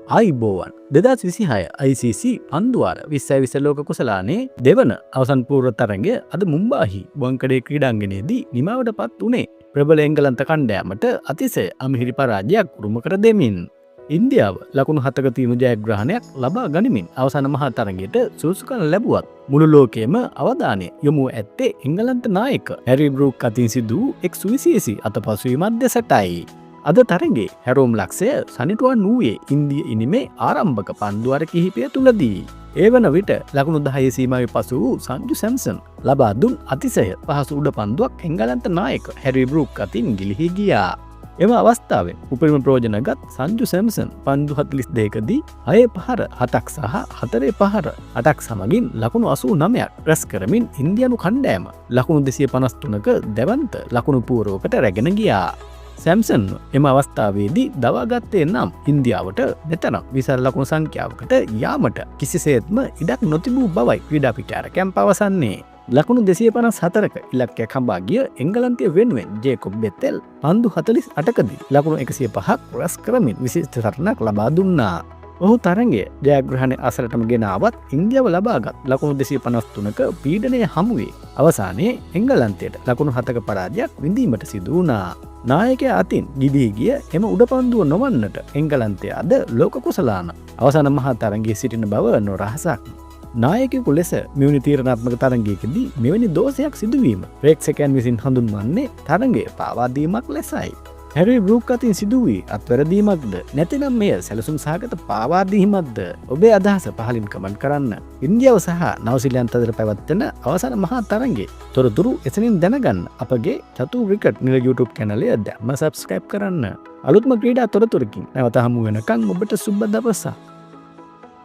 ආයිබෝවන් 2026 ICC පන්දුවාර 2020 ලෝක කුසලානේ දෙවන අවසන් පූර්ව තරගය අද මුම්බාහි වංකඩේ ක්‍රීඩාංගණයේදී නිමවටපත් වුණේ ප්‍රබල එංගලන්ත කණ්ඩායමට අතිශය අමිහිරි පරාජයක් උරුම කර දෙමින්. ඉන්දියාව ලකුණු 7ක තියුණු ජයග්‍රහණයක් ලබා ගනිමින් අවසන් මහා තරගයට සුසුකම් ලැබුවත් මුළු ලෝකයේම අවධානය යොමු ඇත්තේ එංගලන්ත නායක හැරි බෲක් අතින් සිදු එක් සුවිශේෂී අතපසුවීමක් දෙසටයි. අද තරගේ හැරෝම් ලක්ෂය සනිටුවන් වූයේ ඉන්දිය ඉනිමේ ආරම්භක පන්දුවර කිහිපය තුළදී. ඒ වන විට ලකුණු 10 සීමාවේ පසු වූ සංජු සැම්සන් ලබා දුන් අතිශය පහසු උඩ පන්දුවක් එංගලන්ත නායක හැරි බෲක් අතින් ගිලිහි ගියා. එම අවස්ථාවෙන් උපරිම ප්‍රයෝජනගත් සංජු සැම්සන් පන්දු 42කදී 6 පහර 7ක් සහ 4 පහර 8ක් සමගින් ලකුණු 89ක් රැස් කරමින් ඉන්දියානු කණ්ඩායම ලකුණු 253ක දැවන්ත ලකුණු පූර්වකට රැගෙන ගියා. සැම්සන් එම අවස්ථාවේදී දවාගත්තේ නම් ඉන්දියාවට මෙතරම් විශාල ලකුණු සංඛ්‍යාවකට යාමට කිසිසේත්ම ඉඩක් නොතිබූ බවයි ක්‍රීඩාපිචාරකයන් පවසන්නේ. ලකුණු 254ක ඉලක්කයක් හඹා ගිය එංගලන්තය වෙනුවෙන් ජේකොබ් බෙතෙල් පන්දු 48කදී ලකුණු 105ක් රැස් කරමින් විශිෂ්ට සටනක් ලබා දුන්නා. ඔහු තරගය ජයග්‍රහණය අසලටම ගෙනාවත් ඉන්දියාව ලබාගත් ලකුණු 253ක පීඩනය හමුවේ අවසානයේ එංගලන්තයට ලකුණු 7ක පරාජයක් විඳීමට සිදු වුණා. නායකයා අතින් ගිලී ගිය එම උඩපන්දුව නොවන්නට එංගලන්තය අද ලෝක කුසලාන අවසාන මහා තරගයේ සිටින බව නොරහසක්. නායකයෙකු ලෙස මෙවැනි තීරණාත්මක තරගයකදී මෙවැනි දෝෂයක් සිදුවීම ප්‍රේක්ෂකයන් විසින් හඳුන්වන්නේ තරගය පාවා දීමක් ලෙසයි. හැරි බෲක් අතින් සිදු වී අත්වැරදීමක්ද නැතිනම් මෙය සැලසුම් සහගත පාවා දීමක්ද? ඔබේ අදහස පහලින් කමෙන්ට් කරන්න. ඉන්දියාව සහ නවසීලන්ත අතර පැවැත්වෙන අවසාන මහා තරගයේ තොරතුරු එසනින් දැනගන්න අපගේ චතු ක්‍රිකට් නිල YouTube channel එක දැම්ම subscribe කරන්න. අලුත්ම ක්‍රීඩා තොරතුරකින් නැවත හමු වෙනකන් ඔබට සුබ දවසක්.